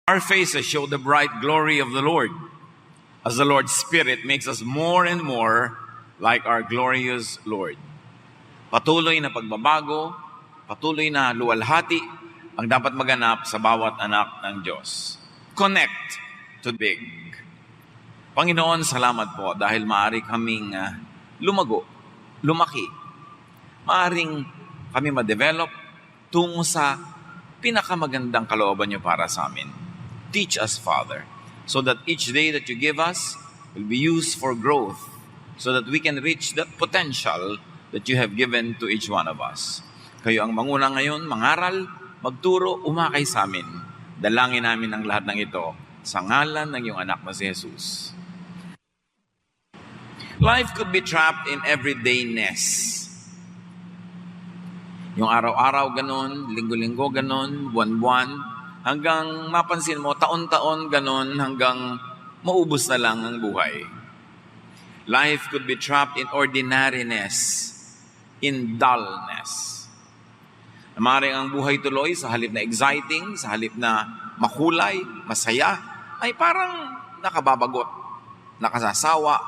Our faces show the bright glory of the Lord, as the Lord's Spirit makes us more and more like our glorious Lord. Patuloy na pagbabago, patuloy na luwalhati ang dapat maganap sa bawat anak ng Diyos. Connect to big. Panginoon, salamat po dahil maaari kaming lumago, lumaki. Maaring kami ma-develop tungo sa pinakamagandang kalooban niyo para sa amin. Teach us, Father, so that each day that you give us will be used for growth, so that we can reach that potential that you have given to each one of us. Kayo ang manguna ngayon, mangaral, magturo, umakay sa amin. Dalangin namin ang lahat ng ito sa ngalan ng iyong anak na si Jesus. Life could be trapped in everydayness. Yung araw-araw ganun, linggo-linggo ganun, buwan-buwan, hanggang mapansin mo, taon-taon ganun, hanggang maubos na lang ang buhay. Life could be trapped in ordinariness, in dullness. Maaaring ang buhay tuloy sa halip na exciting, sa halip na makulay, masaya, ay parang nakababagot, nakasasawa,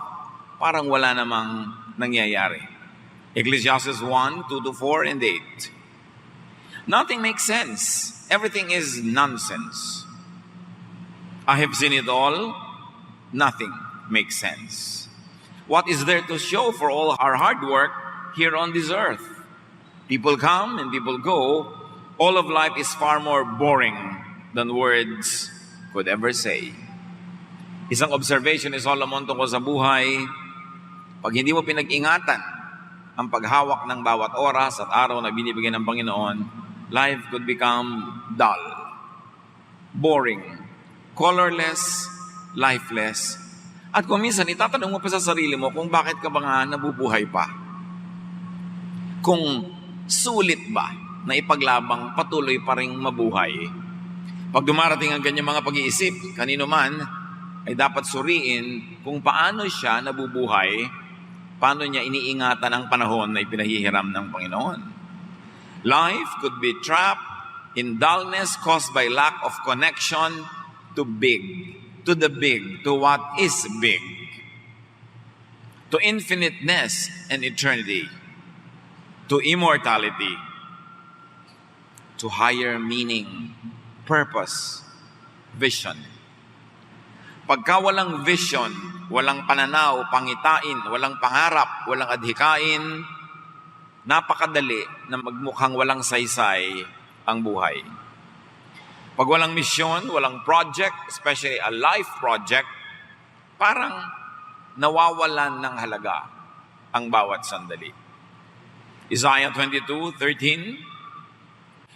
parang wala namang nangyayari. Ecclesiastes 1, 2-4 and 8. Nothing makes sense. Everything is nonsense. I have seen it all. Nothing makes sense. What is there to show for all our hard work here on this earth? People come and people go. All of life is far more boring than words could ever say. Isang observation ni Solomon tungkol sa buhay, pag hindi mo pinag-ingatan ang paghawak ng bawat oras at araw na binibigay ng Panginoon, life could become dull, boring, colorless, lifeless. At kung minsan, itatanong mo pa sa sarili mo kung bakit ka ba nga nabubuhay pa. Kung sulit ba na ipaglabang patuloy pa rin mabuhay. Pag dumarating ang ganyang mga pag-iisip, kanino man, ay dapat suriin kung paano siya nabubuhay, paano niya iniingatan ang panahon na ipinahihiram ng Panginoon. Life could be trapped in dullness caused by lack of connection to big, to the big, to what is big, to infiniteness and eternity, to immortality, to higher meaning, purpose, vision. Pagka walang vision, walang pananaw, pangitain, walang pangarap, walang adhikain, napakadali na magmukhang walang saysay ang buhay. Pag walang misyon, walang project, especially a life project, parang nawawalan ng halaga ang bawat sandali. Isaiah 22:13,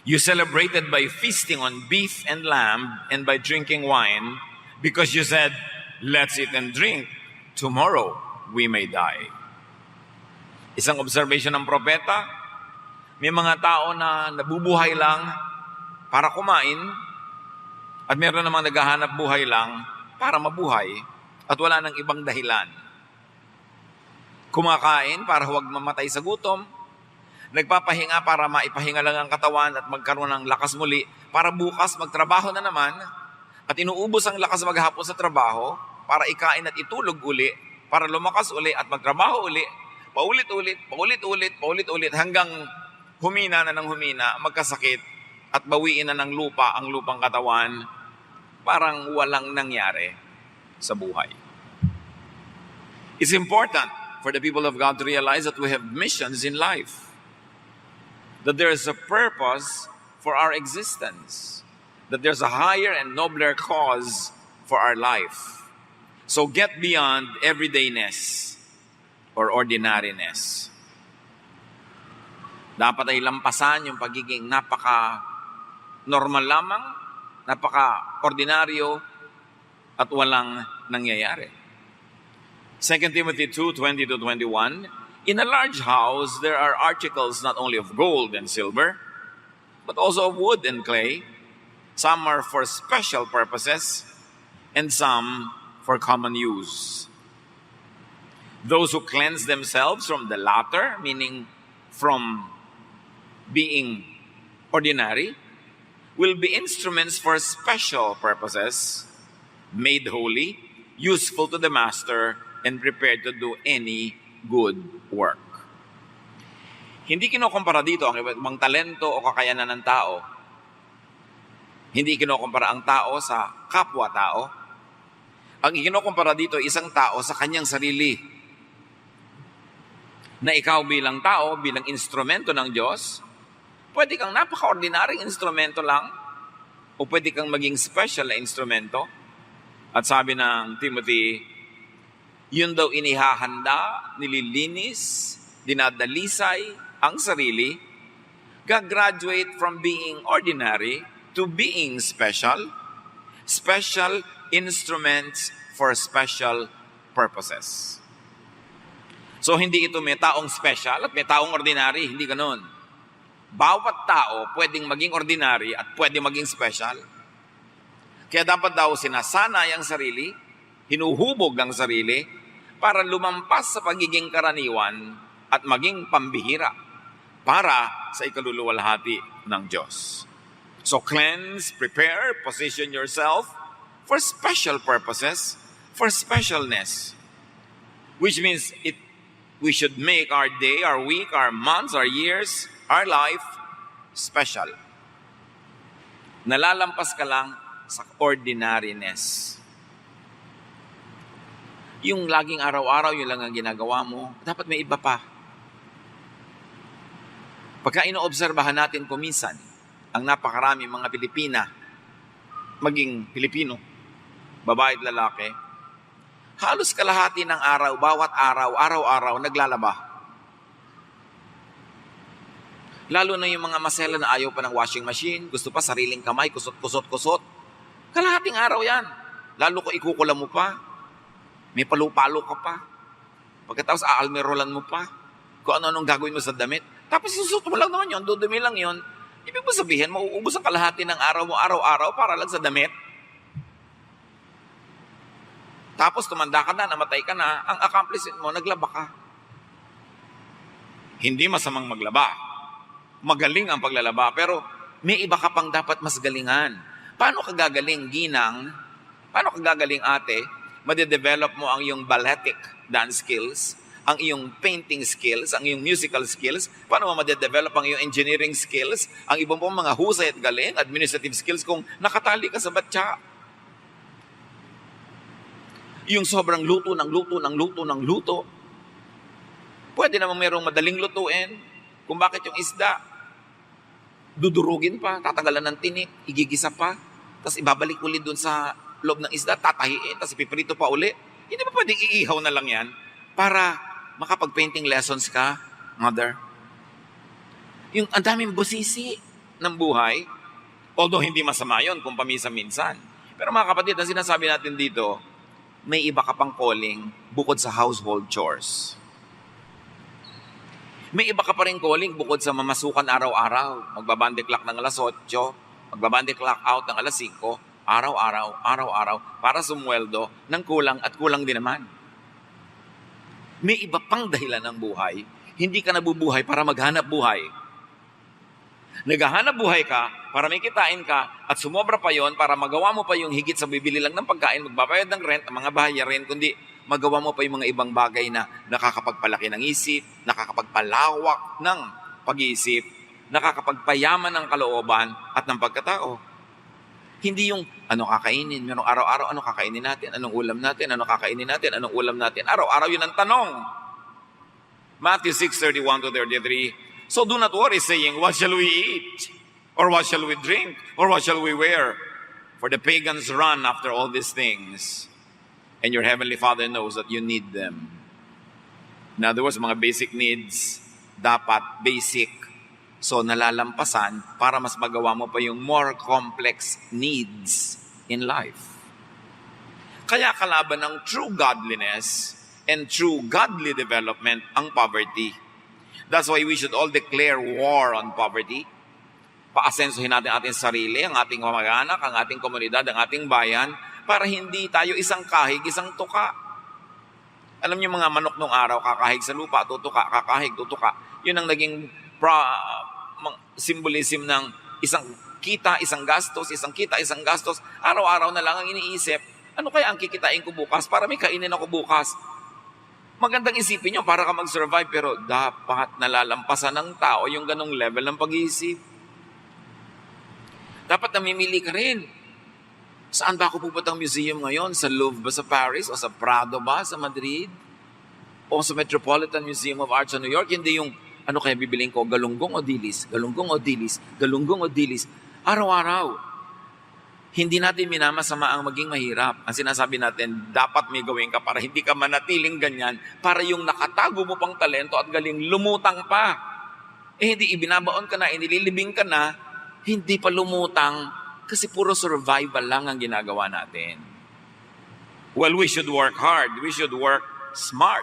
you celebrated by feasting on beef and lamb and by drinking wine because you said, let's eat and drink, tomorrow we may die. Isang observation ng propeta, may mga tao na nabubuhay lang para kumain at meron namang naghahanap buhay lang para mabuhay at wala nang ibang dahilan. Kumakain para huwag mamatay sa gutom, nagpapahinga para maipahinga lang ang katawan at magkaroon ng lakas muli para bukas magtrabaho na naman at inuubos ang lakas maghapon sa trabaho para ikain at itulog uli, para lumakas uli at magtrabaho uli, paulit-ulit hanggang humina na ng humina, magkasakit at bawiin na ng lupa ang lupang katawan, parang walang nangyari sa buhay. It's important for the people of God to realize that we have missions in life, that there is a purpose for our existence, that there's a higher and nobler cause for our life. So get beyond everydayness or ordinariness. Dapat ay lampasan yung pagiging napaka-normal lamang, napaka-ordinaryo, at walang nangyayari. 2 Timothy 2:20-21, in a large house, there are articles not only of gold and silver, but also of wood and clay. Some are for special purposes, and some for common use. Those who cleanse themselves from the latter, meaning from being ordinary, will be instruments for special purposes, made holy, useful to the master, and prepared to do any good work. Hindi kinukumpara dito ang ibang talento o kakayanan ng tao. Hindi kinukumpara ang tao sa kapwa-tao. Ang kinukumpara dito ay isang tao sa kanyang sarili. Na ikaw bilang tao, bilang instrumento ng Diyos, pwede kang napaka-ordinaryong instrumento lang o pwede kang maging special na instrumento. At sabi ng Timothy, yun daw inihahanda, nililinis, dinadalisay ang sarili, gagraduate from being ordinary to being special, special instruments for special purposes. So hindi ito may taong special at may taong ordinary, hindi ganun. Bawat tao pwedeng maging ordinary at pwedeng maging special. Kaya dapat daw sinasanay ang sarili, hinuhubog ang sarili, para lumampas sa pagiging karaniwan at maging pambihira para sa ikaluluwalhati ng Diyos. So cleanse, prepare, position yourself for special purposes, for specialness. Which means we should make our day, our week, our months, our years, our life special. Nalalampas ka lang sa ordinariness. Yung laging araw-araw, yun lang ang ginagawa mo, dapat may iba pa. Pagka inoobserbahan natin kuminsan, ang napakarami mga Pilipina, maging Pilipino, babae at lalaki, halos kalahati ng araw, bawat araw, araw-araw, naglalaba. Lalo na yung mga masela na ayaw pa ng washing machine, gusto pa sariling kamay, kusot. Kalahating araw yan. Lalo ko ikukulam mo pa, may palo-palo ka pa. Pagkatapos aalmerolan mo pa, kung ano-anong gagawin mo sa damit. Tapos susut mo lang naman yun, dudumi lang yun. Ibig mo sabihin, mauubos ang kalahati ng araw mo araw-araw para lang sa damit. Tapos tumanda ka na, namatay ka na, ang accomplishment mo, naglaba ka. Hindi masamang maglaba. Magaling ang paglalaba, pero may iba ka pang dapat mas galingan. Paano ka gagaling, ginang? Paano ka gagaling, ate? Madedevelop mo ang iyong balletic dance skills, ang iyong painting skills, ang iyong musical skills. Paano mo madedevelop ang iyong engineering skills, ang ibang pong mga husay at galing, administrative skills kung nakatali ka sa batya. Yung sobrang luto ng luto. Pwede namang mayroong madaling lutuin. Kung bakit yung isda, dudurugin pa, tatanggalan ng tinik, igigisa pa, tapos ibabalik ulit dun sa loob ng isda, tatahiin, tapos ipiprito pa uli. Hindi ba pwedeng iihaw na lang yan para makapag-painting lessons ka, mother? Yung ang daming busisi ng buhay, although hindi masama yun kung pamisa-minsan. Pero mga kapatid, ang sinasabi natin dito, may iba ka pang calling bukod sa household chores. May iba ka pa rin calling bukod sa mamasukan araw-araw. Magbabande clock ng alas 8, magbabande clock out ng alas 5, araw-araw, para sumweldo ng kulang at kulang din naman. May iba pang dahilan ng buhay. Hindi ka nabubuhay para maghanap buhay. Naghahanap buhay ka para may kitain ka at sumobra pa yon para magawa mo pa yung higit sa bibili lang ng pagkain, magbabayad ng rent, ang mga bahayarin, kundi magawa mo pa yung mga ibang bagay na nakakapagpalaki ng isip, nakakapagpalawak ng pag-iisip, nakakapagpayaman ng kalooban at ng pagkatao. Hindi yung ano kakainin, merong araw-araw, ano kakainin natin, anong ulam natin, ano kakainin natin, anong ulam natin. Araw-araw yun ang tanong. Matthew 6:31-33. So do not worry saying, what shall we eat? Or what shall we drink? Or what shall we wear? For the pagans run after all these things. And your heavenly Father knows that you need them. In other words, mga basic needs, dapat basic. So nalalampasan para mas magawa mo pa yung more complex needs in life. Kaya kalaban ng true godliness and true godly development ang poverty. That's why we should all declare war on poverty. Paasensuhin natin ating sarili, ang ating kamag-anak, ang ating komunidad, ang ating bayan, para hindi tayo isang kahig, isang tuka. Alam niyo mga manok nung araw, kakahig sa lupa, tutuka, kakahig, tutuka. Yun ang naging symbolism ng isang kita, isang gastos, isang kita, isang gastos. Araw-araw na lang ang iniisip, ano kaya ang kikitain ko bukas para may kainin ako bukas? Magandang isipin nyo para ka mag-survive, pero dapat nalalampasan ng tao yung ganong level ng pag-iisip. Dapat namimili ka rin. Saan ba ako pupuntang museum ngayon? Sa Louvre ba sa Paris? O sa Prado ba sa Madrid? O sa Metropolitan Museum of Art sa New York? Hindi yung, ano kaya bibiling ko? Galunggong o dilis? Galunggong o dilis? Galunggong o dilis? Araw-araw. Hindi natin minamasama ang maging mahirap. Ang sinasabi natin, dapat may gawin ka para hindi ka manatiling ganyan, para yung nakatago mo pang talento at galing lumutang pa. Hindi ibinabaon ka na, inililibing ka na, hindi pa lumutang, kasi puro survival lang ang ginagawa natin. Well, we should work hard. We should work smart.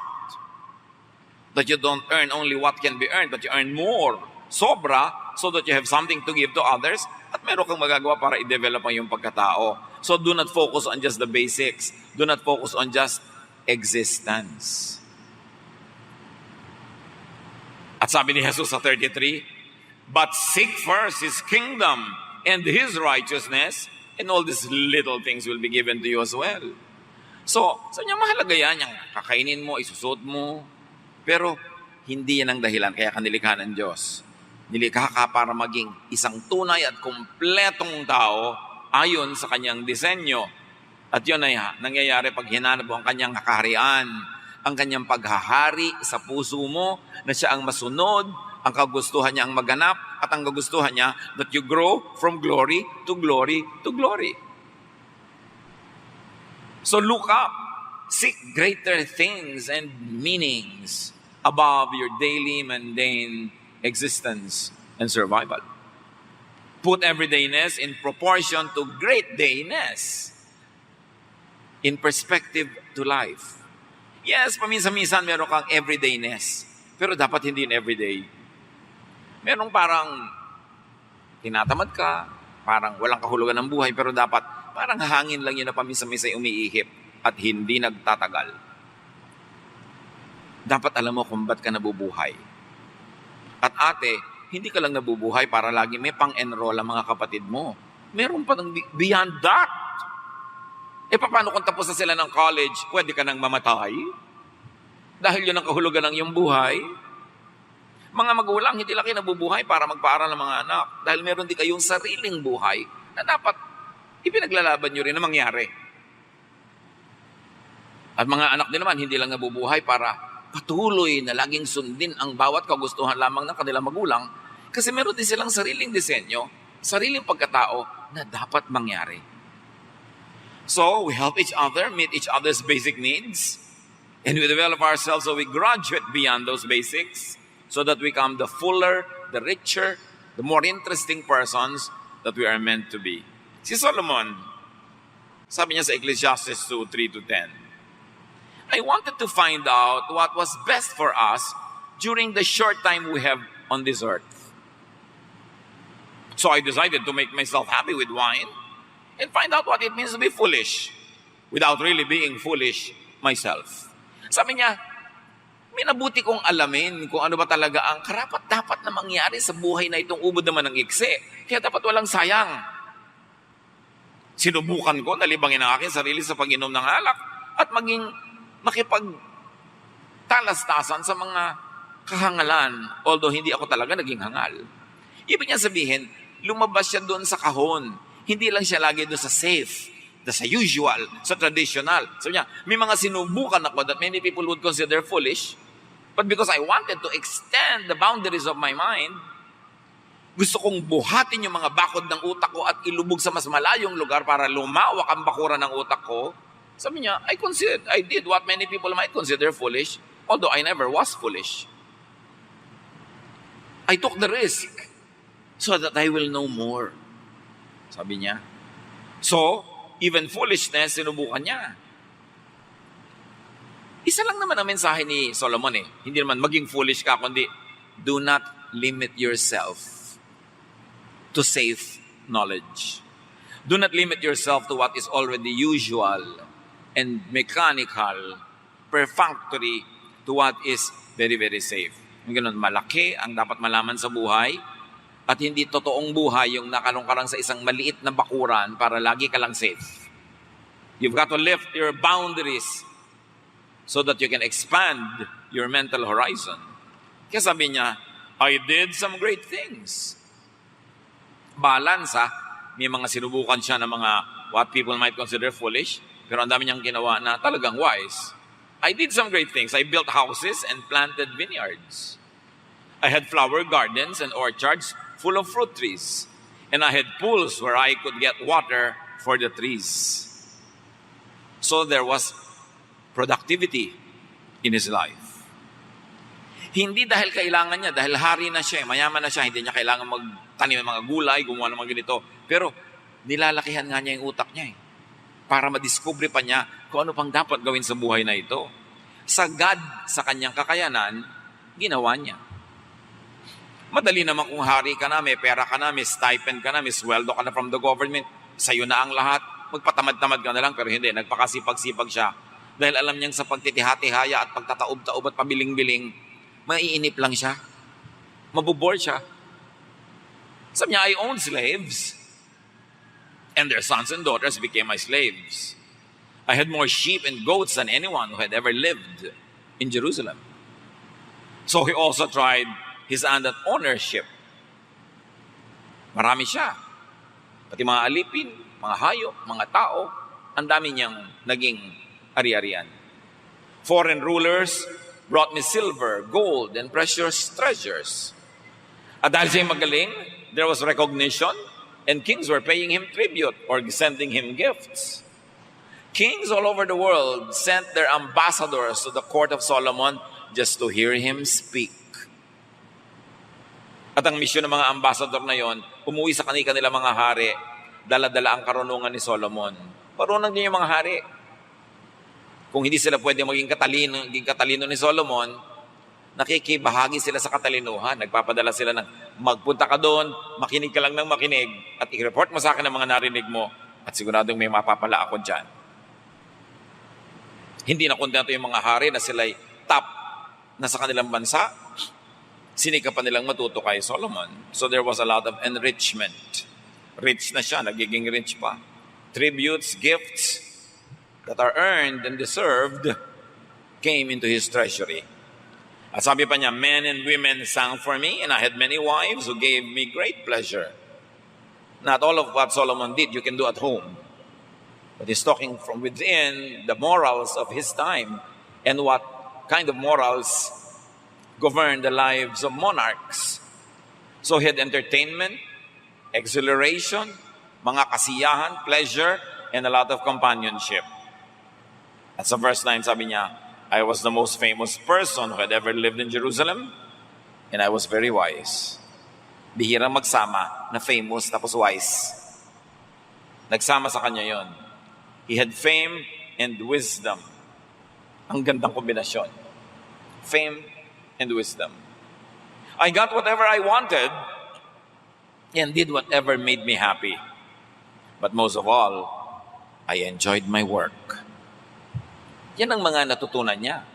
That you don't earn only what can be earned, but you earn more. Sobra, so that you have something to give to others, at meron kang magagawa para i-develop ang iyong pagkatao. So do not focus on just the basics. Do not focus on just existence. At sabi ni Jesus sa 33, but seek first His kingdom and His righteousness, and all these little things will be given to you as well. So, sa niya mahalaga yan, yung kakainin mo, isusot mo, pero hindi yan ang dahilan, kaya kanilikha ng Diyos. Nilikha ka para maging isang tunay at kumpletong tao ayon sa kanyang disenyo. At yun ay nangyayari pag hinanap mo ang kanyang kakaharian, ang kanyang paghahari sa puso mo, na siya ang masunod, ang kagustuhan niya ang maganap, at ang kagustuhan niya that you grow from glory to glory to glory. So look up, seek greater things and meanings above your daily mundane existence and survival. Put everydayness in proportion to great dayness, in perspective to life. Yes, paminsan-minsan meron kang everydayness, pero dapat hindi in everyday. Merong parang tinatamad ka, parang walang kahulugan ng buhay, pero dapat parang hangin lang yun na paminsan-minsan umiihip at hindi nagtatagal. Dapat alam mo kung ba't ka nabubuhay. At ate, hindi ka lang nabubuhay para lagi may pang-enroll ang mga kapatid mo. Meron pa ng beyond that. Paano kung tapos na sila ng college, pwede ka nang mamatay? Dahil yun ang kahulugan ng iyong buhay. Mga magulang, hindi lang kayo nabubuhay para magpaaral ng mga anak. Dahil meron din kayong sariling buhay na dapat ipinaglalaban nyo rin na mangyari. At mga anak din naman, hindi lang nabubuhay para patuloy na laging sundin ang bawat kagustuhan lamang ng kanilang magulang, kasi meron din silang sariling disenyo, sariling pagkatao na dapat mangyari. So, we help each other meet each other's basic needs, and we develop ourselves so we graduate beyond those basics, so that we become the fuller, the richer, the more interesting persons that we are meant to be. Si Solomon, sabi niya sa Ecclesiastes 2:3-10, I wanted to find out what was best for us during the short time we have on this earth. So I decided to make myself happy with wine and find out what it means to be foolish without really being foolish myself. Sabi niya, minabuti kong alamin kung ano ba talaga ang karapat-dapat na mangyari sa buhay na itong ubod naman ng iksi. Kaya dapat walang sayang. Sinubukan ko, nalibangin ang aking sarili sa pag-inom ng alak at maging makipagtalastasan sa mga kahangalan, although hindi ako talaga naging hangal. Ibig niya sabihin, lumabas siya doon sa kahon. Hindi lang siya lagi doon sa safe, sa usual, sa traditional. Sabi niya, may mga sinubukan ako that many people would consider foolish, but because I wanted to extend the boundaries of my mind, gusto kong buhatin yung mga bakod ng utak ko at ilubog sa mas malayong lugar para lumawak ang bakuran ng utak ko. Sabi niya, I did what many people might consider foolish, although I never was foolish. I took the risk so that I will know more. Sabi niya. So, even foolishness, sinubukan niya. Isa lang naman ang mensahe ni Solomon Hindi naman maging foolish ka, kundi do not limit yourself to safe knowledge. Do not limit yourself to what is already usual and mechanical, perfunctory to what is very, very safe. Yung ganun, malaki ang dapat malaman sa buhay, At hindi totoong buhay yung nakalong ka lang sa isang maliit na bakuran para lagi ka lang safe. You've got to lift your boundaries so that you can expand your mental horizon. Kaya sabi niya, I did some great things. Balance may mga sinubukan siya ng mga what people might consider foolish, pero ang dami niyang ginawa na talagang wise. I did some great things. I built houses and planted vineyards. I had flower gardens and orchards full of fruit trees. And I had pools where I could get water for the trees. So there was productivity in his life. Hindi dahil kailangan niya, dahil hari na siya, mayaman na siya, hindi niya kailangan magtanim ng mga gulay, gumawa ng mga ganito. Pero nilalakihan nga niya yung utak niya para madiskubre pa niya kung ano pang dapat gawin sa buhay na ito. Sagad sa kanyang kakayanan, ginawa niya. Madali naman kung hari ka na, may pera ka na, may stipend ka na, may sweldo ka na from the government, sa'yo na ang lahat, magpatamad-tamad ka na lang, pero hindi, nagpakasipag-sipag siya. Dahil alam niyang sa pagtitihati-haya at pagtataob-taob at pabiling-biling, maiinip lang siya. Mabubore siya. Sabi niya, I owned slaves, and their sons and daughters became my slaves. I had more sheep and goats than anyone who had ever lived in Jerusalem. So he also tried his hand at ownership. Marami siya. Pati mga alipin, mga hayop, mga tao, ang dami niyang naging ari-arian. Foreign rulers brought me silver, gold, and precious treasures. At dahil siya'y magaling, there was recognition, and kings were paying him tribute or sending him gifts. Kings all over the world sent their ambassadors to the court of Solomon just to hear him speak. At ang misyon ng mga ambassador na yon, umuwi sa kanila mga hari, dala-dala ang karunungan ni Solomon. Marunong din yung mga hari. Kung hindi sila pwede maging katalino ni Solomon, nakikibahagi sila sa katalinuhan. Nagpapadala sila ng magpunta ka doon, makinig ka lang ng makinig, at i-report mo sa akin ang mga narinig mo, at siguradong may mapapala ako dyan. Hindi na kontento yung mga hari na sila'y top na sa kanilang bansa, sinika pa nilang matuto kay Solomon. So there was a lot of enrichment. Rich na siya, nagiging rich pa. Tributes, gifts that are earned and deserved came into his treasury. At sabi pa niya, men and women sang for me, and I had many wives who gave me great pleasure. Not all of what Solomon did you can do at home. But he's talking from within the morals of his time and what kind of morals govern the lives of monarchs. So he had entertainment, exhilaration, mga kasiyahan, pleasure, and a lot of companionship. At sa verse 9, sabi niya, I was the most famous person who had ever lived in Jerusalem, and I was very wise. Bihirang magsama na famous tapos wise. Nagsama sa kanya yon. He had fame and wisdom. Ang gandang kombinasyon. Fame and wisdom. I got whatever I wanted and did whatever made me happy. But most of all, I enjoyed my work. Yan ang mga natutunan niya.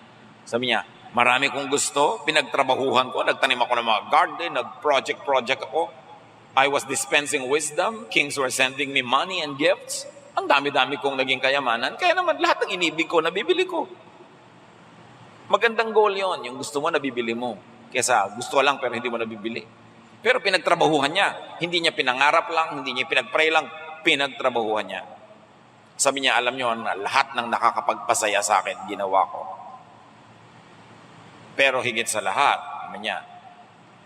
Sabi niya, marami kong gusto, pinagtrabahuhan ko, nagtanim ako ng mga garden, nag-project ako. I was dispensing wisdom, kings were sending me money and gifts. Ang dami-dami kong naging kayamanan, kaya naman lahat ng inibig ko, nabibili ko. Magandang goal yon, yung gusto mo, nabibili mo. Kesa gusto lang pero hindi mo nabibili. Pero pinagtrabahuhan niya. Hindi niya pinangarap lang, hindi niya pinagpray lang, pinagtrabahuhan niya. Sabi niya, alam niyo, lahat ng nakakapagpasaya sa akin, ginawa ko. Pero higit sa lahat, sabi niya,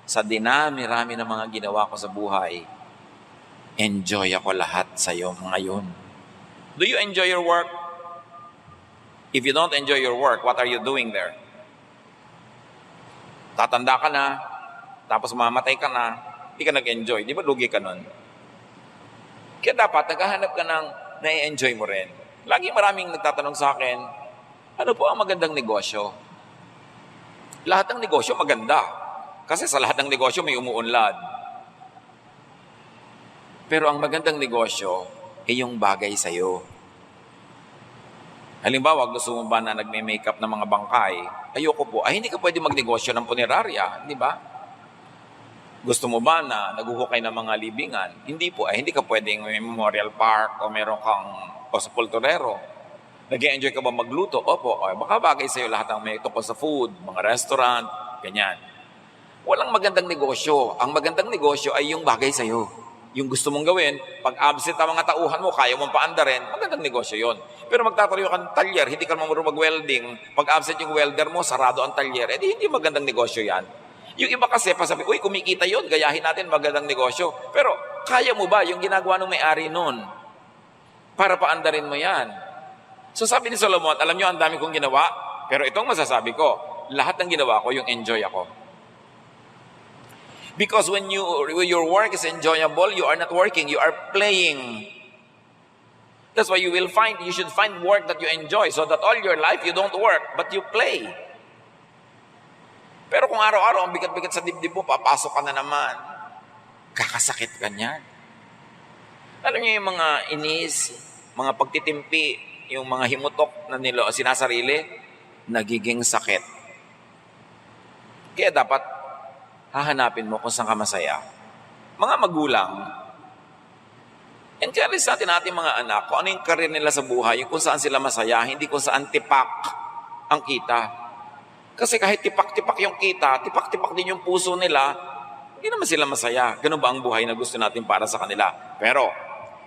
sa dinami-rami ng mga ginawa ko sa buhay, enjoy ako lahat sa iyo ngayon. Do you enjoy your work? If you don't enjoy your work, what are you doing there? Tatanda ka na, tapos mamatay ka na, hindi ka nag-enjoy. Di ba lugi ka nun? Kaya dapat, naghahanap ka ng na-enjoy mo rin. Lagi maraming nagtatanong sa akin, ano po ang magandang negosyo? Lahat ng negosyo maganda. Kasi sa lahat ng negosyo may umuunlad. Pero ang magandang negosyo ay yung bagay sa'yo. Halimbawa, gusto mo ba na nagme-makeup ng mga bangkay? Ayoko po. Ay, hindi ka pwede magnegosyo ng punerarya, di ba? Gusto mo ba na naguhukay ng mga libingan? Hindi po. Hindi ka pwedeng may memorial park o meron kang o sa Pulturero. Nag-enjoy ka ba magluto? Opo. O, baka bagay sa'yo lahat ng may tungkol sa food, mga restaurant, ganyan. Walang magandang negosyo. Ang magandang negosyo ay yung bagay sa'yo. Yung gusto mong gawin, pag absent ang mga tauhan mo, kaya mong paandarin, magandang negosyo yon. Pero magtatayo ka ng talyer, hindi ka marunong mag-welding, pag absent yung welder mo, sarado ang talyer, hindi magandang negosyo yan. Yung iba kasi, pasabi, uy, kumikita yon, gayahin natin, magandang negosyo. Pero, kaya mo ba yung ginagawa ng may-ari nun? Para paandarin mo yan. So sabi ni Solomon, alam nyo, ang dami kong ginawa, pero itong masasabi ko, lahat ng ginawa ko, yung enjoy ako. Because when your work is enjoyable, you are not working, you are playing. That's why you should find work that you enjoy so that all your life you don't work, but you play. Pero kung araw-araw ang bigat-bigat sa dibdib mo, papasok ka na naman. Kakasakit ka niyan. Alam niyo yung mga inis, mga pagtitimpi, yung mga himutok na sinasarili, nagiging sakit. Kaya dapat hahanapin mo kung saan ka masaya. Mga magulang, encourage natin ating mga anak kung ano yung career nila sa buhay, kung saan sila masaya, hindi kung saan tipak ang kita. Kasi kahit tipak-tipak yung kita, tipak-tipak din yung puso nila, hindi naman sila masaya. Ganun ba ang buhay na gusto natin para sa kanila? Pero,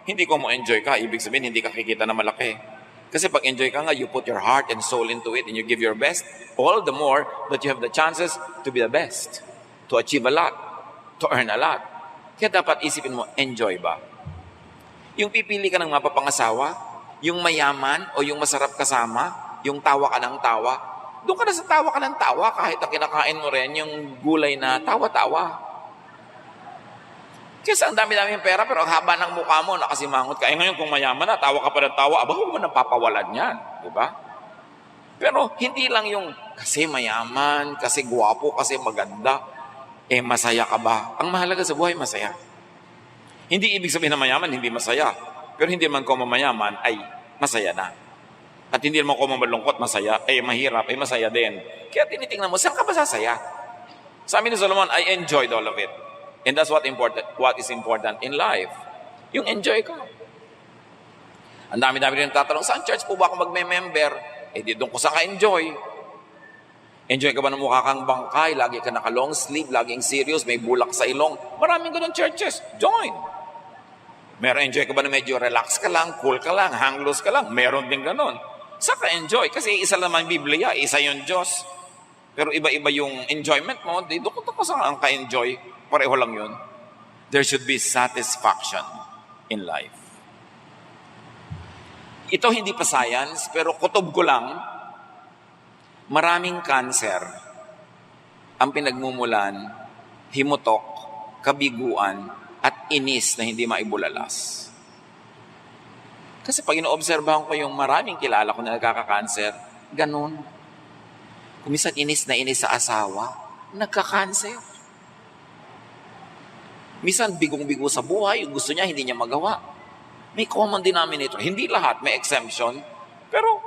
hindi ko mo enjoy ka, ibig sabihin hindi ka kikita na malaki. Kasi pag enjoy ka nga, you put your heart and soul into it and you give your best, all the more that you have the chances to be the best, to achieve a lot, to earn a lot. Kaya dapat isipin mo, enjoy ba? Yung pipili ka ng mapapangasawa, yung mayaman o yung masarap kasama, yung tawa ka ng tawa, doon ka na sa tawa ka ng tawa kahit ang kinakain mo rin yung gulay na tawa-tawa. Kasi ang dami-dami yung pera pero ang haba ng mukha mo, nakasimangot ka. Ngayon kung mayaman na, tawa ka pa ng tawa, huwag mo nang papawalan yan. Diba? Pero hindi lang yung kasi mayaman, kasi gwapo, kasi maganda, masaya ka ba? Ang mahalaga sa buhay, masaya. Hindi ibig sabihin na mayaman, hindi masaya. Pero hindi man ko mamayaman, ay masaya na. At hindi naman ko malungkot, masaya, mahirap, masaya din. Kaya tinitingnan mo, saan ka ba sasaya? Sabi ni Solomon, I enjoyed all of it. And that's what is important in life. Yung enjoy ka. Ang dami-dami rin tatanong, saan church po ba ako magme-member? Di doon ko saan ka-enjoy. Enjoy ka ba ng mukha kang bangkay? Lagi ka naka-long sleeve, laging serious, may bulak sa ilong. Maraming ganun churches. Join. Meron enjoy ka ba na medyo relax ka lang, cool ka lang, hang loose ka lang? Meron din ganun. Saka enjoy. Kasi isa naman Biblia, isa yung Diyos. Pero iba-iba yung enjoyment mo. Doon ko saan ang ka-enjoy. Pareho lang yun. There should be satisfaction in life. Ito hindi pa science, pero kutob ko lang, maraming cancer ang pinagmumulan, himutok, kabiguan, at inis na hindi maibulalas. Kasi pag ino-obserbahan ko yung maraming kilala ko na nagkaka-cancer, ganun. Kung minsan inis na inis sa asawa, nagka-cancer. Minsan bigong-bigo sa buhay, gusto niya, hindi niya magawa. May common denominator. Hindi lahat, may exemption. Pero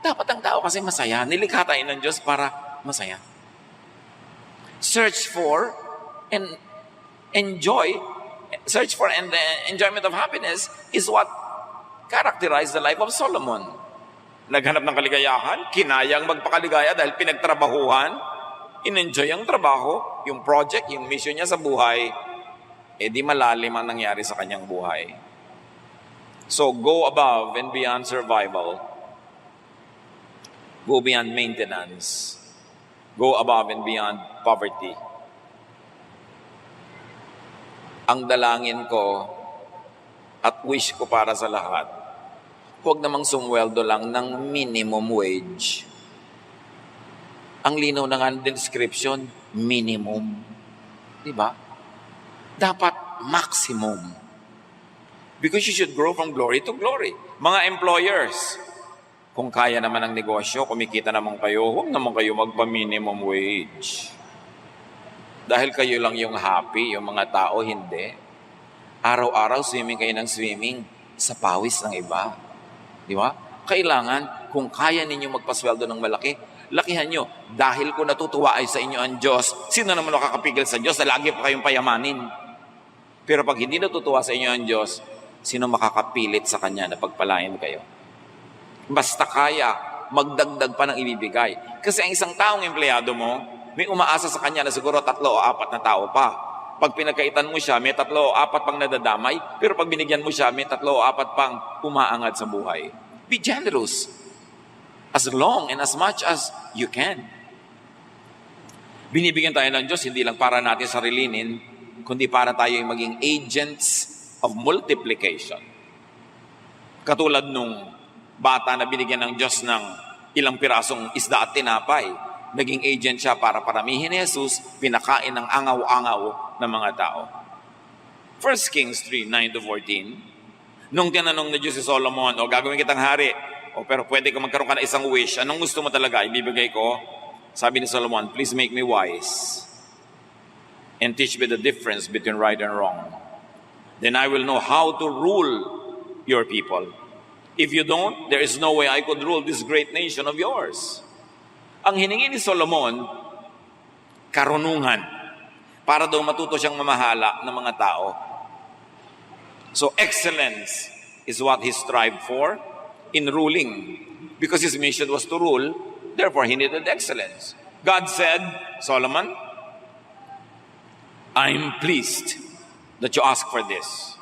dapat ang tao kasi masaya. Nilikha tayo ng Diyos para masaya. Search for and enjoyment of happiness is what characterized the life of Solomon. Naghanap ng kaligayahan, kinayang magpakaligaya dahil pinagtrabahuhan, in-enjoy ang trabaho, yung project, yung mission niya sa buhay, di malalim ang nangyari sa kanyang buhay. So, go above and beyond survival. Go beyond maintenance. Go above and beyond poverty. Ang dalangin ko at wish ko para sa lahat, huwag namang sumweldo lang ng minimum wage. Ang linaw na nga ng description, minimum. Diba? Dapat maximum. Because you should grow from glory to glory. Mga employers, kung kaya naman ang negosyo, kumikita naman kayo, huwag naman kayo magpa-minimum wage. Dahil kayo lang yung happy, yung mga tao hindi. Araw-araw swimming kayo ng swimming sa pawis ng iba. Di ba? Kailangan, kung kaya ninyo magpasweldo ng malaki, lakihan nyo. Dahil kung natutuwa ay sa inyo ang Diyos, sino naman makakapigil sa Diyos na lagi pa kayong payamanin? Pero pag hindi natutuwa sa inyo ang Diyos, sino makakapilit sa Kanya na pagpalain kayo? Basta kaya, magdagdag pa ng ibibigay. Kasi ang isang taong empleyado mo, may umaasa sa Kanya na siguro 3 o 4 na tao pa. Pag pinagkaitan mo siya, may 3 o 4 pang nadadamay, pero pag binigyan mo siya, may 3 o 4 pang umaangad sa buhay. Be generous. As long and as much as you can. Binibigyan tayo ng Diyos, hindi lang para natin sarilinin, kundi para tayo yung maging agents of multiplication. Katulad nung bata na binigyan ng Diyos ng ilang pirasong isda at tinapay, naging agent siya para paramihin ni Jesus, pinakain ng angaw-angaw ng mga tao. 1 Kings 3:9-14, nung tinanong na Diyos si Solomon, gagawin kitang hari, pero pwede ka magkaroon ka ng isang wish, anong gusto mo talaga, ibibigay ko? Sabi ni Solomon, please make me wise and teach me the difference between right and wrong. Then I will know how to rule your people. If you don't, there is no way I could rule this great nation of yours. Ang hiningi ni Solomon, karunungan, para daw matuto siyang mamahala ng mga tao. So excellence is what he strived for in ruling. Because his mission was to rule, therefore he needed excellence. God said, Solomon, I'm pleased that you ask for this.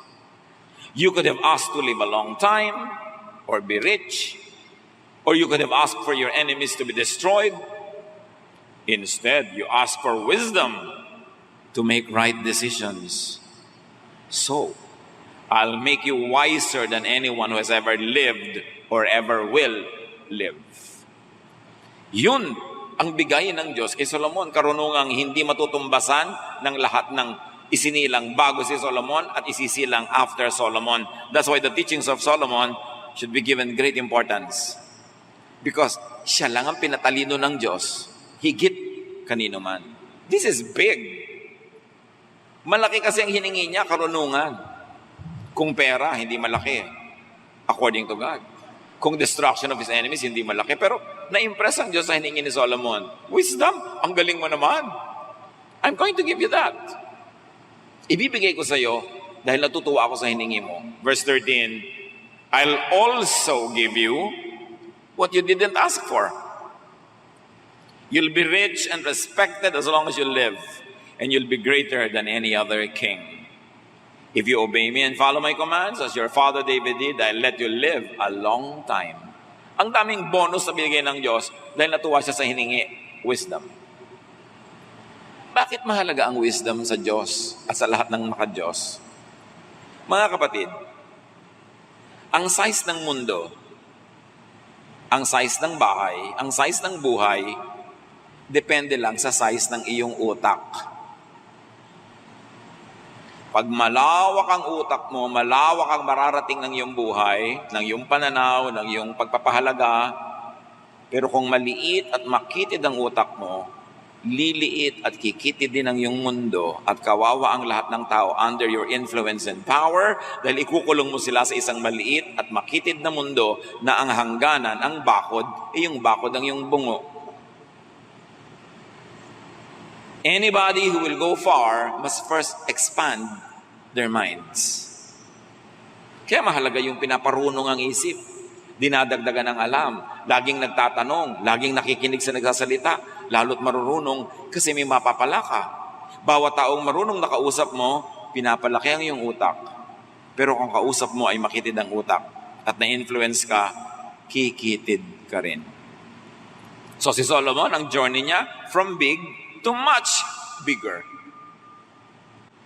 You could have asked to live a long time, or be rich, or you could have asked for your enemies to be destroyed. Instead, you ask for wisdom to make right decisions. So, I'll make you wiser than anyone who has ever lived or ever will live. Yun ang bigay ng Diyos kay Solomon, karunungang hindi matutumbasan ng lahat ng isinilang bago si Solomon at isisilang after Solomon. That's why the teachings of Solomon should be given great importance. Because siya lang ang pinatalino ng Diyos, higit kanino man. This is big. Malaki kasi ang hiningi niya, karunungan. Kung pera, hindi malaki. According to God. Kung destruction of his enemies, hindi malaki. Pero na-impress ang Diyos sa hiningi ni Solomon. Wisdom, ang galing mo naman. I'm going to give you that. Ibibigay ko sa iyo dahil natutuwa ako sa hiningi mo. Verse 13, I'll also give you what you didn't ask for. You'll be rich and respected as long as you live, and you'll be greater than any other king. If you obey me and follow my commands, as your father David did, I'll let you live a long time. Ang daming bonus na binigay ng Diyos dahil natuwa siya sa hiningi, wisdom. Bakit mahalaga ang wisdom sa Diyos at sa lahat ng maka-Diyos? Mga kapatid, ang size ng mundo, ang size ng bahay, ang size ng buhay, depende lang sa size ng iyong utak. Pag malawak ang utak mo, malawak ang mararating ng iyong buhay, ng iyong pananaw, ng iyong pagpapahalaga, pero kung maliit at makitid ang utak mo, liliit at kikitid din ang iyong mundo at kawawa ang lahat ng tao under your influence and power dahil ikukulong mo sila sa isang maliit at makitid na mundo na ang hangganan, ang bakod, yung bakod ang iyong bungo. Anybody who will go far must first expand their minds. Kaya mahalaga yung pinaparunong ang isip, dinadagdagan ng alam, laging nagtatanong, laging nakikinig sa nagsasalita, lalo't marurunong kasi may mapapala ka. Bawat taong marunong nakausap mo, pinapalaki ang iyong utak. Pero kung kausap mo ay makitid ang utak at na-influence ka, kikitid ka rin. So si Solomon, ang journey niya, from big to much bigger.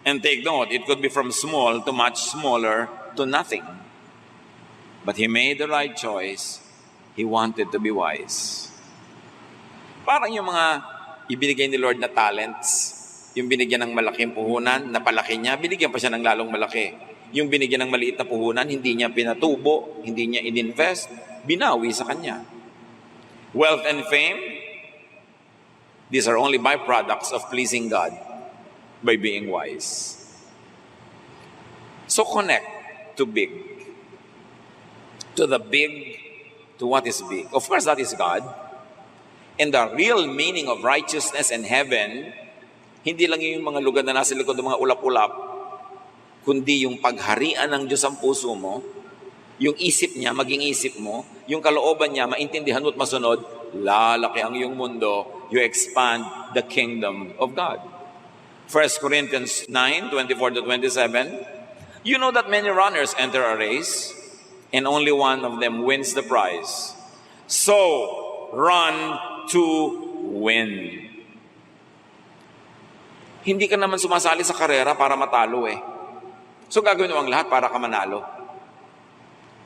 And take note, it could be from small to much smaller to nothing. But he made the right choice. He wanted to be wise. Parang yung mga ibinigay ni Lord na talents, yung binigyan ng malaking puhunan, napalaki niya, binigyan pa siya ng lalong malaki. Yung binigyan ng maliit na puhunan, hindi niya pinatubo, hindi niya ininvest, binawi sa kanya. Wealth and fame, these are only byproducts of pleasing God by being wise. So connect to big. To the big, to what is big. Of course, that is God. And the real meaning of righteousness and heaven, hindi lang yung mga lugar na nasa likod ng mga ulap-ulap, kundi yung pagharian ng Diyos ang puso mo, yung isip niya, maging isip mo, yung kalooban niya, maintindihan mo at masunod, lalaki ang iyong mundo, you expand the kingdom of God. 1 Corinthians 9:24-27, you know that many runners enter a race, and only one of them wins the prize. So, run to win. Hindi ka naman sumasali sa karera para matalo eh. So gagawin mo ang lahat para ka manalo.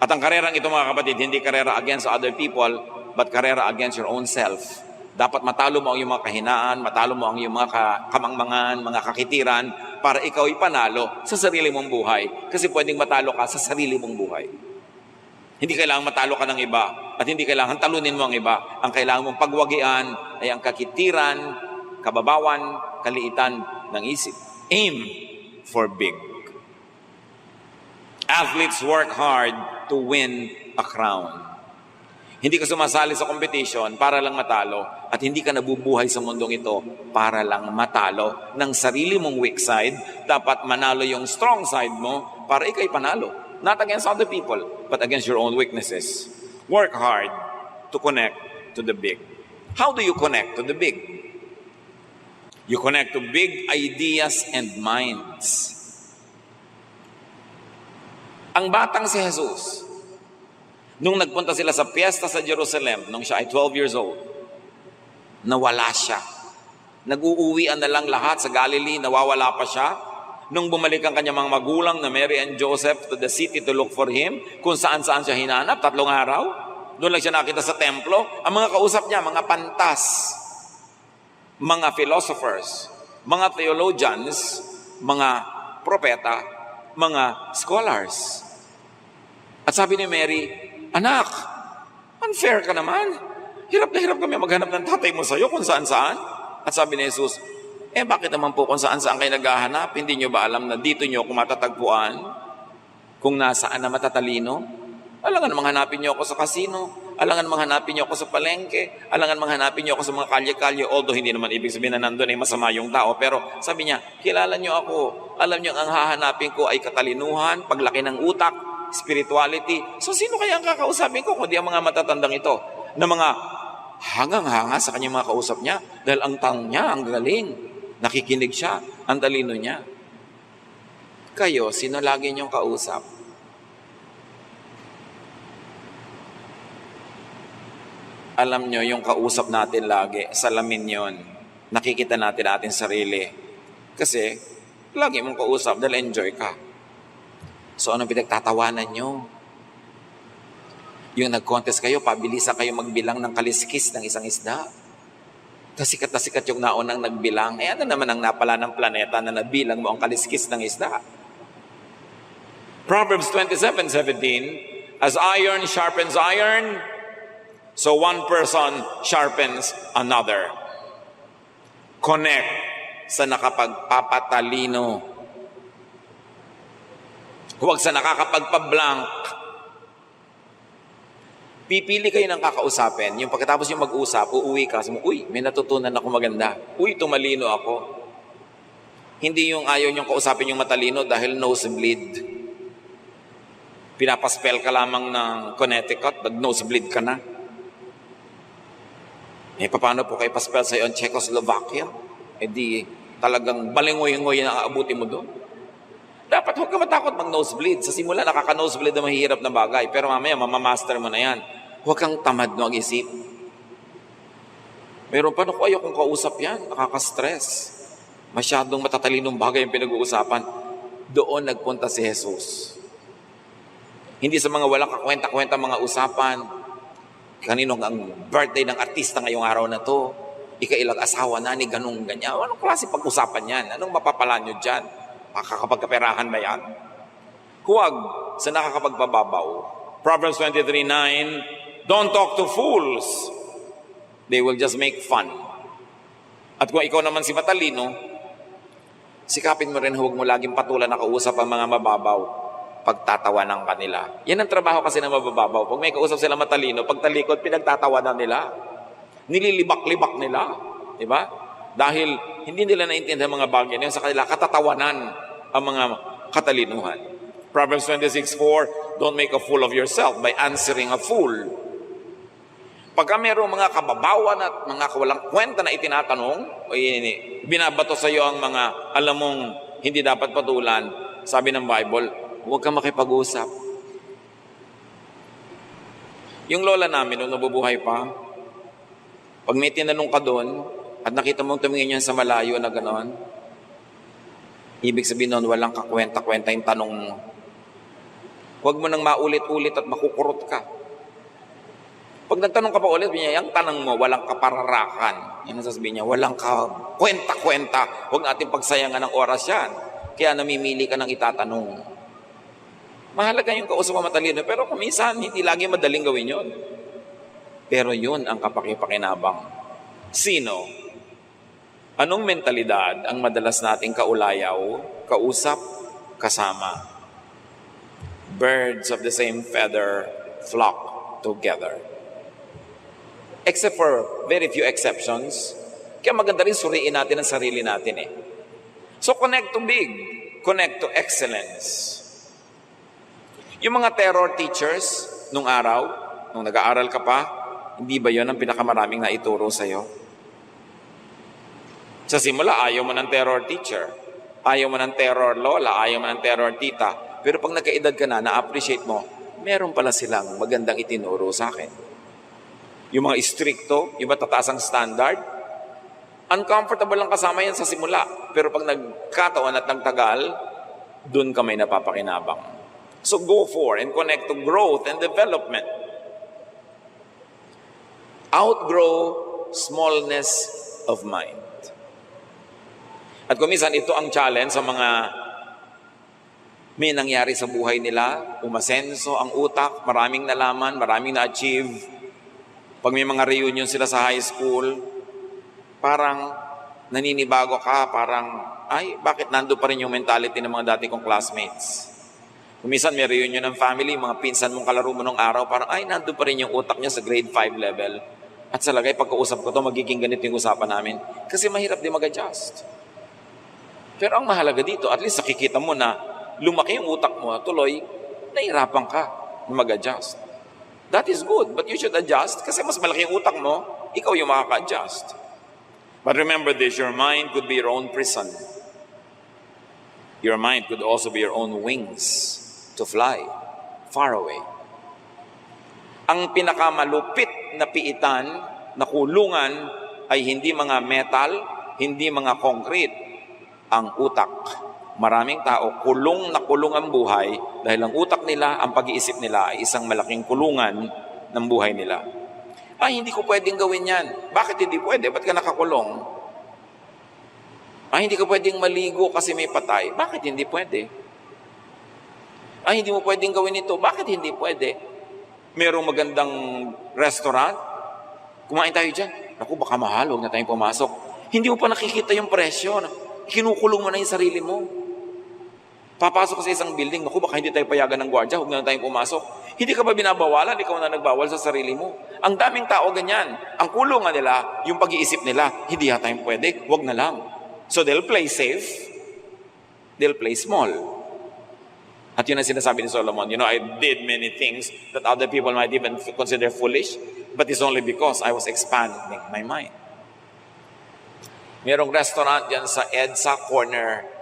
At ang karerang ito mga kapatid, hindi karera against other people, but karera against your own self. Dapat matalo mo ang iyong mga kahinaan, matalo mo ang iyong mga kamangmangan, mga kakitiran, para ikaw ay panalo sa sarili mong buhay. Kasi pwedeng matalo ka sa sarili mong buhay. Hindi kailangan matalo ka ng iba, at hindi kailangan talunin mo ang iba. Ang kailangan mong pagwagian ay ang kakitiran, kababawan, kaliitan ng isip. Aim for big. Athletes work hard to win a crown. Hindi ka sumasali sa competition para lang matalo, at hindi ka nabubuhay sa mundong ito para lang matalo ng sarili mong weak side. Dapat manalo yung strong side mo para ikay panalo. Not against other people, but against your own weaknesses. Work hard to connect to the big. How do you connect to the big? You connect to big ideas and minds. Ang batang si Jesus, nung nagpunta sila sa piyesta sa Jerusalem, nung siya ay 12 years old, nawala siya. Nag-uuwian na lang lahat sa Galilee, nawawala pa siya. Nung bumalik ang kanyang mga magulang na Mary and Joseph to the city to look for him, kung saan-saan siya hinanap, 3 araw, doon lang siya nakita sa templo. Ang mga kausap niya, mga pantas, mga philosophers, mga theologians, mga propeta, mga scholars. At sabi ni Mary, anak, unfair ka naman. Hirap na hirap kami maghanap ng tatay mo sa'yo kung saan-saan. At sabi ni Jesus, bakit naman po kung saan-saan kayo naghahanap? Hindi nyo ba alam na dito nyo ako matatagpuan? Kung nasaan na matatalino? Alangan namang hanapin nyo ako sa kasino. Alangan namang hanapin nyo ako sa palengke. Alangan namang hanapin nyo ako sa mga kalye-kalye. Although hindi naman ibig sabihin na nandun ay masama yung tao. Pero sabi niya, kilala nyo ako. Alam nyo ang hahanapin ko ay katalinuhan, paglaki ng utak, spirituality. So sino kaya ang kakausapin ko kundi ang mga matatandang ito? Na mga hangang-hanga sa kanyang mga kausap niya. Dahil ang tang niya, ang galing. Nakikinig siya, ang talino niya. Kayo, sino lagi niyong kausap? Alam niyo, yung kausap natin lagi, salamin yon. Nakikita natin ating sarili. Kasi, lagi mong kausap dahil enjoy ka. So, anong pinagtatawanan niyo? Yung nag-contest kayo, pabilisan kayo magbilang ng kaliskis ng isang isda. Sikat na sikat yung naunang nagbilang. Ano naman ang napala ng planeta na nabilang mo ang kaliskis ng isda? Proverbs 27:17, as iron sharpens iron, so one person sharpens another. Connect sa nakapagpapatalino. Huwag sa nakakapagpablank. Pipili kayo ng kakausapin. Yung pagkatapos yung mag-usap, uuwi ka. Uy, may natutunan ako maganda. Uy, tumalino ako. Hindi yung ayaw niyong kausapin yung matalino dahil nosebleed. Pinapaspell ka lamang ng Connecticut, nag-nosebleed ka na. Paano po kayo paspell sa'yo ang Czechoslovakia? Di talagang balingoy-ngoy na aabuti mo doon. Dapat huwag ka matakot mag-nosebleed. Sa simula, nakaka-nosebleed na mahihirap na bagay. Pero mamaya, mamamaster mo na yan. Huwag kang tamad na mag-isip. Meron pa, naku, ayaw kong kausap yan. Nakaka-stress. Masyadong matatalinong bagay yung pinag-uusapan. Doon nagpunta si Jesus. Hindi sa mga walang kakwenta-kwenta mga usapan. Kanino ang birthday ng artista ngayong araw na to? Ikailang asawa na ni ganung ganyan. Anong klase pag-usapan yan? Anong mapapala nyo dyan? Makakapagkaperahan ba yan? Huwag sa nakakapagbababaw. Proverbs 23:9, don't talk to fools. They will just make fun. At kung ikaw naman si matalino, sikapin mo rin huwag mo laging patulan na kausap ang mga mababaw. Pagtatawanan ka nila. Yan ang trabaho kasi ng mababaw. Pag may kausap sila matalino, pagtalikod, pinagtatawanan nila. Nililibak-libak nila. Diba? Dahil hindi nila naintindihan mga bagay na yun, sa kanila katatawanan ang mga katalinuhan. Proverbs 26:4, don't make a fool of yourself by answering a fool. Pagka mayroong mga kababawan at mga walang kwenta na itinatanong, o binabato sa iyo ang mga alam mong hindi dapat patulan, sabi ng Bible, huwag kang makipag-usap. Yung lola namin, nung nabubuhay pa, pag may tinanong ka doon, at nakita mong tumingin yan sa malayo na gano'n, ibig sabihin nun, walang kakwenta-kwenta yung tanong mo. Huwag mo nang maulit-ulit at makukurot ka. Pag nagtanong ka pa ulit, yung tanong mo, walang kapararakan. Yan ang sasabihin niya, walang kwenta-kwenta. Huwag natin pagsayangan ng oras yan. Kaya namimili ka ng itatanong. Mahalaga yung kausap mo matalino, pero kuminsan, hindi lagi madaling gawin yun. Pero yun ang kapakipakinabang. Sino? Anong mentalidad ang madalas nating kaulayaw, kausap, kasama? Birds of the same feather flock together. Except for very few exceptions, kaya maganda rin suriin natin ang sarili natin eh. So connect to big, connect to excellence. Yung mga terror teachers nung araw, nung nag-aaral ka pa, hindi ba yon ang pinakamaraming naituro sa'yo? Sa simula, ayaw mo ng terror teacher. Ayaw mo ng terror lola, ayaw mo ng terror tita. Pero pag nagkaedad ka na-appreciate mo, meron pala silang magandang itinuro sa akin. Yung mga istrikto, yung matataas ang standard, uncomfortable lang kasama yan sa simula. Pero pag nagkataon at nagtagal, dun ka may napapakinabang. So go for and connect to growth and development. Outgrow smallness of mind. At kuminsan ito ang challenge sa mga may nangyari sa buhay nila, umasenso ang utak, maraming nalaman, maraming na-achieve. Pag may mga reunion sila sa high school, parang naninibago ka, parang, ay, bakit nando pa rin yung mentality ng mga dati kong classmates? Kuminsan may reunion ng family, mga pinsan mong kalaro mo nung araw, parang, ay, nando pa rin yung utak niya sa grade 5 level. At sa lagay, pagkausap ko to, magiging ganito yung usapan namin. Kasi mahirap din mag-adjust. Pero ang mahalaga dito, at least nakikita mo na lumaki yung utak mo, tuloy, nahirapan ka na mag-adjust. That is good, but you should adjust kasi mas malaki yung utak mo, ikaw yung makaka-adjust. But remember this, your mind could be your own prison. Your mind could also be your own wings to fly far away. Ang pinakamalupit na piitan, na kulungan, ay hindi mga metal, hindi mga concrete, ang utak. Maraming tao, kulong na kulong ang buhay dahil ang utak nila, ang pag-iisip nila ay isang malaking kulungan ng buhay nila. Ay, hindi ko pwedeng gawin yan. Bakit hindi pwede? Ba't ka nakakulong? Ay, hindi ko pwedeng maligo kasi may patay. Bakit hindi pwede? Ay, hindi mo pwedeng gawin ito. Bakit hindi pwede? Merong magandang restaurant. Kumain tayo dyan. Naku, baka mahal. Huwag na tayong pumasok. Hindi mo pa nakikita yung presyo. Kinukulong mo na yung sarili mo. Papasok ka sa isang building, naku, baka hindi tayo payagan ng gwardiya, huwag na tayong pumasok. Hindi ka ba binabawalan? Ikaw na nagbawal sa sarili mo. Ang daming tao ganyan. Ang kulungan nila, yung pag-iisip nila, hindi yata yung pwede, huwag na lang. So they'll play safe, they'll play small. At yun ang sinasabi ni Solomon, I did many things that other people might even consider foolish, but it's only because I was expanding my mind. Merong restaurant dyan sa EDSA Corner.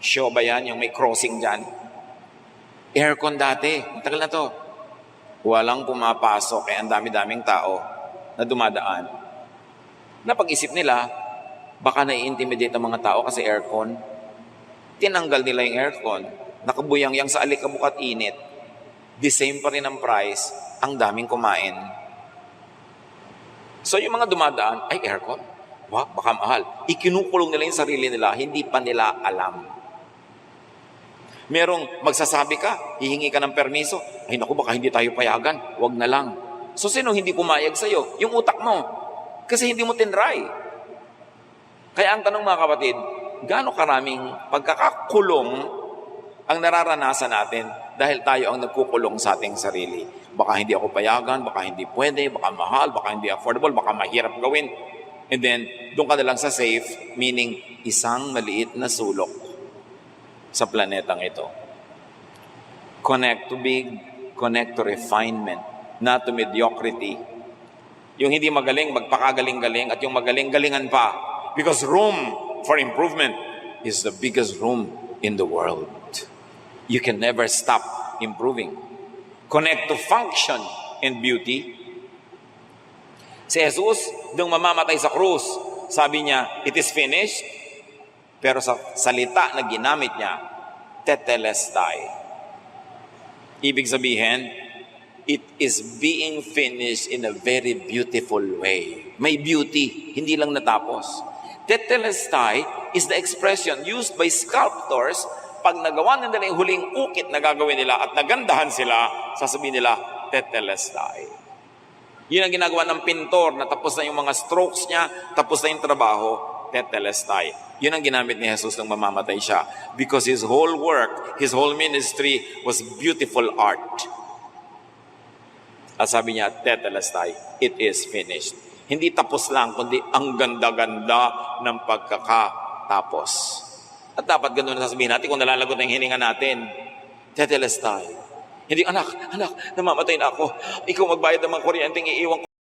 Show ba yan? Yung may crossing dyan. Aircon dati. Matagal na to. Walang pumapasok. Kaya ang dami-daming tao na dumadaan. Napag-isip nila, baka nai-intimidate ang mga tao kasi aircon. Tinanggal nila yung aircon. Nakabuyang-yang sa alikabok at init. The same pa rin ang price. Ang daming kumain. So yung mga dumadaan, ay aircon. Wow, baka mahal. Ikinukulong nila yung sarili nila, hindi pa nila alam. Merong magsasabi ka, hihingi ka ng permiso, ay naku, baka hindi tayo payagan, wag na lang. So sino hindi pumayag sa'yo? Yung utak mo. Kasi hindi mo tinry. Kaya ang tanong mga kapatid, gaano karaming pagkakakulong ang nararanasan natin dahil tayo ang nagkukulong sa ating sarili. Baka hindi ako payagan, baka hindi pwede, baka mahal, baka hindi affordable, baka mahirap gawin. And then, doon ka na lang sa safe, meaning isang maliit na sulok sa planetang ito. Connect to big, connect to refinement, not to mediocrity. Yung hindi magaling, magpakagaling-galing, at yung magaling-galingan pa. Because room for improvement is the biggest room in the world. You can never stop improving. Connect to function and beauty. Si Jesus, nung mamamatay sa krus, sabi niya, it is finished. Pero sa salita na ginamit niya, tetelestai. Ibig sabihin, it is being finished in a very beautiful way. May beauty, hindi lang natapos. Tetelestai is the expression used by sculptors pag nagawa nila yung huling ukit na gagawin nila at nagandahan sila, sasabihin nila, tetelestai. Yun ang ginagawa ng pintor na tapos na yung mga strokes niya, tapos na yung trabaho, tetelestai. Yun ang ginamit ni Jesus nung mamamatay siya. Because his whole work, his whole ministry was beautiful art. At sabi niya, tetelestai, it is finished. Hindi tapos lang, kundi ang ganda-ganda ng pagkakatapos. At dapat ganun na sasabihin natin kung nalalagot na yung hininga natin. Tetelestai. Hindi, anak, namamatay na ako. Ikaw magbayad ng mga kuryenteng iiwan ko.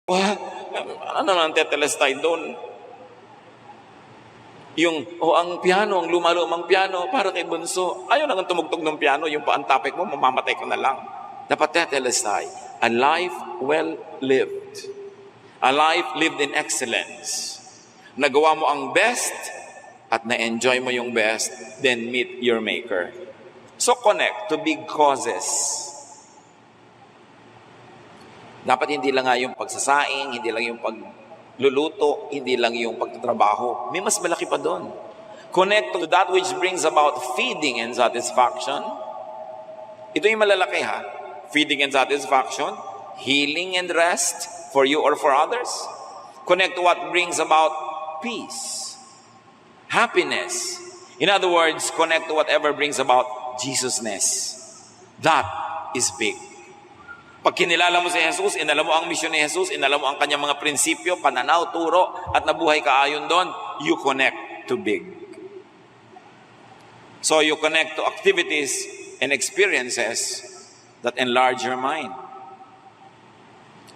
Ano nang tetelestay doon? Ang piano, ang lumalumang piano, para kay Bunso. Ayaw nang tumugtog ng piano, yung paan topic mo, mamamatay ka na lang. Dapat tetelestay. A life well lived. A life lived in excellence. Nagawa mo ang best at na-enjoy mo yung best, then meet your Maker. So connect to big causes. Dapat hindi lang nga yung pagsasaing, hindi lang yung pagluluto, hindi lang yung pagtatrabaho. May mas malaki pa doon. Connect to that which brings about feeding and satisfaction. Ito yung malalaki ha. Feeding and satisfaction, healing and rest for you or for others. Connect to what brings about peace, happiness. In other words, connect to whatever brings about Jesusness. That is big. Pag kinilala mo si Jesus, inala mo ang misyon ni Jesus, inala mo ang kanyang mga prinsipyo, pananaw, turo, at nabuhay ka ayon doon, you connect to big. So you connect to activities and experiences that enlarge your mind.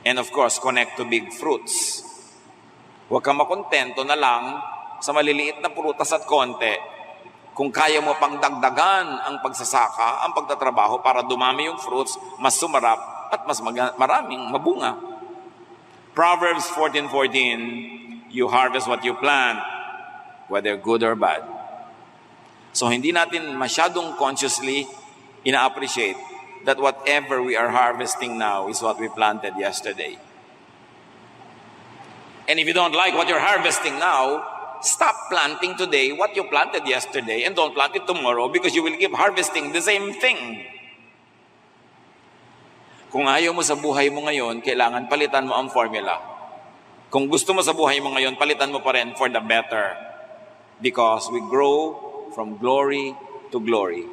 And of course, connect to big fruits. Huwag kang makontento na lang sa maliliit na prutas at konti. Kung kaya mo pang dagdagan ang pagsasaka, ang pagtatrabaho para dumami yung fruits, mas sumarap at mas maraming mabunga. Proverbs 14:14, you harvest what you plant, whether good or bad. So hindi natin masyadong consciously ina-appreciate that whatever we are harvesting now is what we planted yesterday. And if you don't like what you're harvesting now, stop planting today what you planted yesterday and don't plant it tomorrow because you will keep harvesting the same thing. Kung ayaw mo sa buhay mo ngayon, kailangan palitan mo ang formula. Kung gusto mo sa buhay mo ngayon, palitan mo pa rin for the better. Because we grow from glory to glory.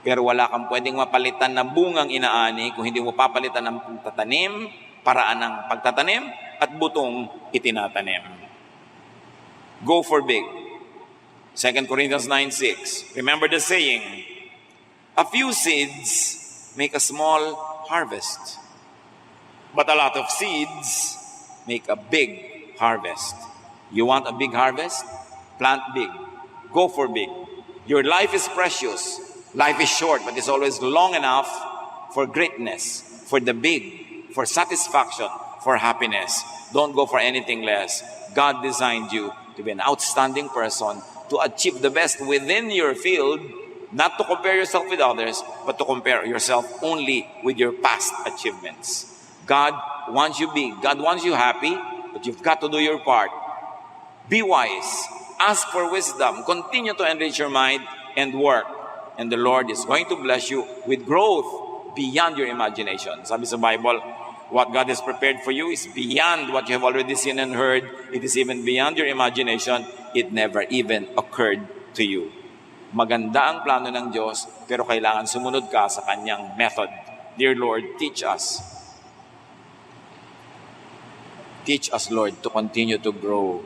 Pero wala kang pwedeng mapalitan na bungang inaani kung hindi mo papalitan ng pagtatanim, paraan ng pagtatanim, at butong itinatanim. Go for big. 2 Corinthians 9:6. Remember the saying, a few seeds make a small harvest, but a lot of seeds make a big harvest. You want a big harvest? Plant big. Go for big. Your life is precious. Life is short, but it's always long enough for greatness, for the big, for satisfaction, for happiness. Don't go for anything less. God designed you to be an outstanding person, to achieve the best within your field, not to compare yourself with others, but to compare yourself only with your past achievements. God wants you big. God wants you happy, but you've got to do your part. Be wise. Ask for wisdom. Continue to enrich your mind and work. And the Lord is going to bless you with growth beyond your imagination. Sabi sa Bible, what God has prepared for you is beyond what you have already seen and heard. It is even beyond your imagination. It never even occurred to you. Maganda ang plano ng Diyos, pero kailangan sumunod ka sa Kanyang method. Dear Lord, teach us. Teach us, Lord, to continue to grow.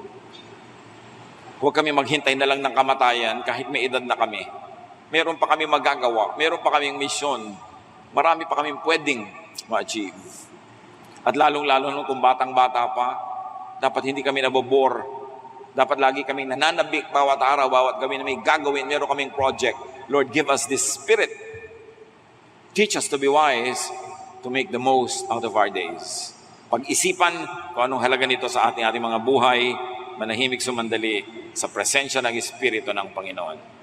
Huwag kami maghintay na lang ng kamatayan kahit may edad na kami. Meron pa kami magagawa. Meron pa kaming misyon. Marami pa kaming pwedeng ma-achieve. At lalong-lalo nung kung batang-bata pa, dapat hindi kami nabobore. Dapat lagi kaming nananabik bawat araw, bawat kami na may gagawin, meron kaming project. Lord, give us this spirit. Teach us to be wise, to make the most out of our days. Pag-isipan kung anong halaga nito sa ating mga buhay, manahimik sumandali sa presensya ng Espiritu ng Panginoon.